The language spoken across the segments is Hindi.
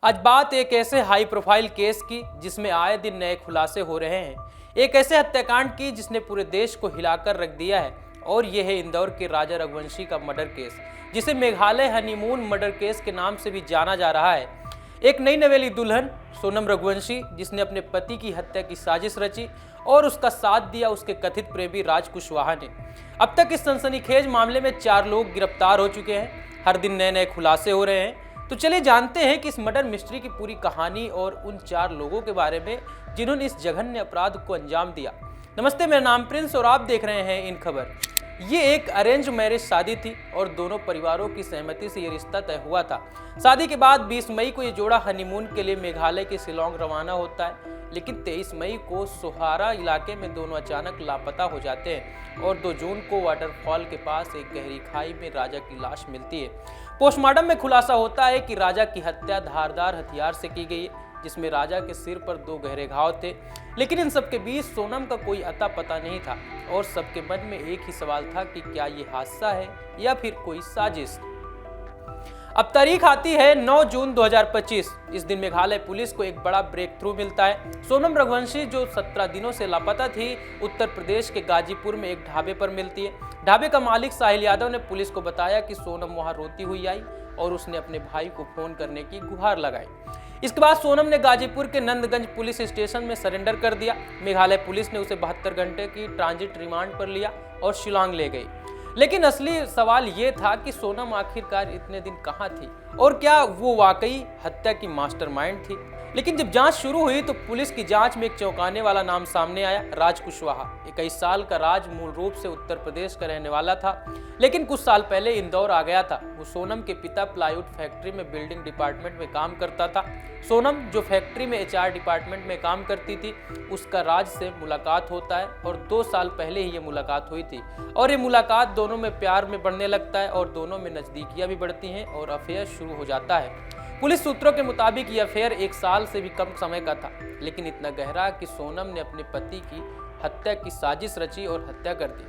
आज बात एक ऐसे हाई प्रोफाइल केस की जिसमें आए दिन नए खुलासे हो रहे हैं। एक ऐसे हत्याकांड की जिसने पूरे देश को हिलाकर रख दिया है और यह है इंदौर के राजा रघुवंशी का मर्डर केस, जिसे मेघालय हनीमून मर्डर केस के नाम से भी जाना जा रहा है। एक नई नवेली दुल्हन सोनम रघुवंशी, जिसने अपने पति की हत्या की साजिश रची और उसका साथ दिया उसके कथित प्रेमी राज कुशवाहा ने। अब तक इस सनसनीखेज मामले में 4 लोग गिरफ्तार हो चुके हैं। हर दिन नए नए खुलासे हो रहे हैं। तो चलिए जानते हैं कि इस मर्डर मिस्ट्री की पूरी कहानी और उन 4 लोगों के बारे में जिन्होंने इस जघन्य अपराध को अंजाम दिया। नमस्ते, मेरा नाम प्रिंस और आप देख रहे हैं इन खबर। ये एक अरेंज मैरिज शादी थी और दोनों परिवारों की सहमति से ये रिश्ता तय हुआ था। शादी के बाद 20 मई को ये जोड़ा हनीमून के लिए मेघालय के शिलोंग रवाना होता है, लेकिन 23 मई को सोहारा इलाके में दोनों अचानक लापता हो जाते हैं और 2 जून को वाटरफॉल के पास एक गहरी खाई में राजा की लाश मिलती है। पोस्टमार्टम में खुलासा होता है कि राजा की हत्या धारदार हथियार से की गई है, जिसमें राजा के सिर पर 2 गहरे घाव थे। लेकिन इन सबके बीच सोनम का कोई अता पता नहीं था और सबके मन में एक ही सवाल था कि क्या ये हादसा है या फिर कोई साजिश। अब तारीख आती है 9 जून 2025। इस दिन मेघालय पुलिस को एक बड़ा ब्रेक थ्रू मिलता है। सोनम रघुवंशी, जो 17 दिनों से लापता थी, उत्तर प्रदेश के गाजीपुर में एक ढाबे पर मिलती है। ढाबे का मालिक साहिल यादव ने पुलिस को बताया कि सोनम वहां रोती हुई आई और उसने अपने भाई को फोन करने की गुहार लगाई। इसके बाद सोनम ने गाजीपुर के नंदगंज पुलिस स्टेशन में सरेंडर कर दिया। मेघालय पुलिस ने उसे 72 घंटे की ट्रांजिट रिमांड पर लिया और शिलांग ले गई। लेकिन असली सवाल ये था कि सोनम आखिरकार इतने दिन कहाँ थी और क्या वो वाकई हत्या की मास्टरमाइंड थी। लेकिन जब जांच शुरू हुई तो पुलिस की जांच में एक चौंकाने वाला नाम सामने आया, राज कुशवाहा। 21 साल का राज मूल रूप से उत्तर प्रदेश का रहने वाला था, लेकिन कुछ साल पहले इंदौर आ गया था। वो सोनम के पिता प्लाईवुड फैक्ट्री में बिल्डिंग डिपार्टमेंट में काम करता था। सोनम जो फैक्ट्री में HR डिपार्टमेंट में काम करती थी, उसका राज से मुलाकात होता है और 2 साल पहले ही ये मुलाकात हुई थी और ये मुलाकात दोनों में प्यार में बढ़ने लगता है और दोनों में नजदीकियां भी बढ़ती हैं और अफेयर शुरू हो जाता है। पुलिस सूत्रों के मुताबिक यह अफेयर 1 साल से भी कम समय का था, लेकिन इतना गहरा कि सोनम ने अपने पति की हत्या की साजिश रची और हत्या कर दी।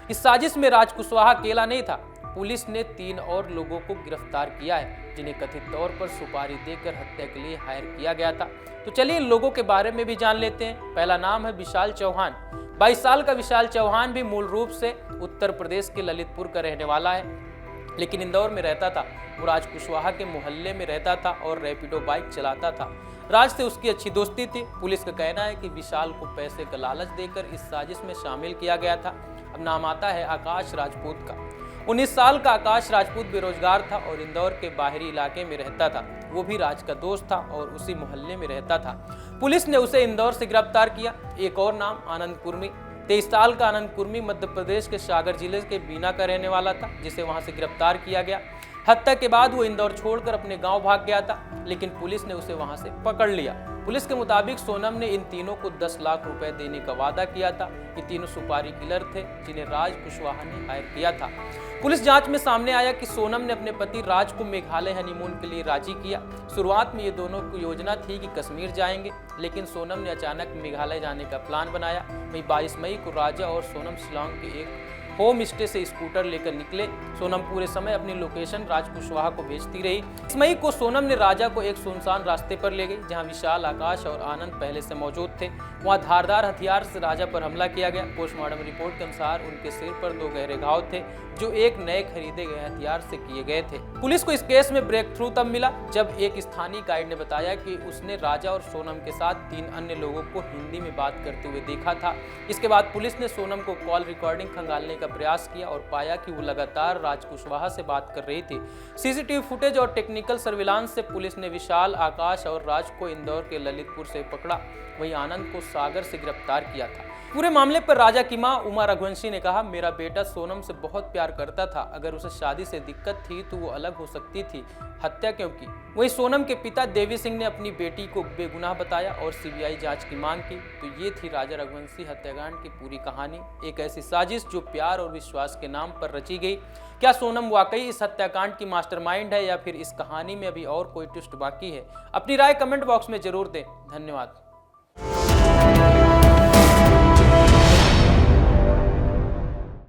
इस साजिश में राज कुशवाहा अकेला नहीं था। पुलिस ने 3 और लोगों को गिरफ्तार किया है, जिन्हें कथित तौर पर सुपारी देकर हत्या के लिए हायर किया गया था। तो चलिए इन लोगों के बारे में भी जान लेते हैं। पहला नाम है विशाल चौहान। 22 साल का विशाल चौहान भी मूल रूप से उत्तर प्रदेश के ललितपुर का रहने वाला है, लेकिन इंदौर में रहता था। वो राज कुशवाहा के मोहल्ले में रहता था और रैपिडो बाइक चलाता था। राज से उसकी अच्छी दोस्ती थी। पुलिस का कहना है कि विशाल को पैसे का लालच देकर इस साजिश में शामिल किया गया था। अब नाम आता है आकाश राजपूत का। 19 साल का आकाश राजपूत बेरोजगार था और इंदौर के बाहरी इलाके में रहता था। वो भी राज का दोस्त था और उसी मोहल्ले में रहता था। पुलिस ने उसे इंदौर से गिरफ्तार किया। एक और नाम आनंद कुर्मी। 23 साल का आनंद कुर्मी मध्य प्रदेश के सागर जिले के बीना का रहने वाला था, जिसे वहां से गिरफ्तार किया गया। हत्या के बाद वो इंदौर छोड़कर अपने गांव भाग गया था, लेकिन पुलिस ने उसे वहां से पकड़ लिया। पुलिस के मुताबिक सोनम ने इन तीनों को 10 लाख रुपए देने का वादा किया था। ये तीनों सुपारी किलर थे जिन्हें राज कुशवाहा ने हायर किया था। पुलिस जांच में सामने आया कि सोनम ने अपने पति राज को मेघालय हनीमून के लिए राजी किया। शुरुआत में ये दोनों की योजना थी कि कश्मीर जाएंगे, लेकिन सोनम ने अचानक मेघालय जाने का प्लान बनाया। वहीं 22 मई को राजा और सोनम शिलांग के एक होम स्टे से स्कूटर लेकर निकले। सोनम पूरे समय अपनी लोकेशन राज कुशवाहा को भेजती रही। 20 मई को सोनम ने राजा को एक सुनसान रास्ते पर ले गई, जहां विशाल, आकाश और आनंद पहले से मौजूद थे। वहां धारदार हथियार से राजा पर हमला किया गया। पोस्टमार्टम रिपोर्ट के अनुसार उनके सिर पर 2 गहरे घाव थे, जो एक नए खरीदे गए हथियार से किए गए थे। पुलिस को इस केस में ब्रेक थ्रू तब मिला जब एक स्थानीय गाइड ने बताया कि उसने राजा और सोनम के साथ 3 अन्य लोगों को हिंदी में बात करते हुए देखा था। इसके बाद पुलिस ने सोनम को कॉल रिकॉर्डिंग खंगालने का प्रयास किया और पाया कि वो लगातार राज कुशवाहा से बात कर रही थी। सीसीटीवी फुटेज और टेक्निकल सर्विलांस से पुलिस ने विशाल, आकाश और राज को इंदौर के ललितपुर से पकड़ा। वहीं आनंद को सागर से गिरफ्तार किया था। पूरे मामले पर राजा की मां उमा रघुवंशी ने कहा, मेरा बेटा सोनम से बहुत प्यार करता था। अगर उसे शादी से दिक्कत थी तो वो अलग हो सकती थी, हत्या क्यों की। वहीं सोनम के पिता देवी सिंह ने अपनी बेटी को बेगुनाह बताया और CBI जांच की मांग की। तो ये थी राजा रघुवंशी हत्याकांड की पूरी कहानी। एक ऐसी साजिश जो प्यार और विश्वास के नाम पर रची गई। क्या सोनम वाकई इस हत्याकांड की मास्टरमाइंड है या फिर इस कहानी में अभी और कोई ट्विस्ट बाकी है? अपनी राय कमेंट बॉक्स में जरूर दें। धन्यवाद।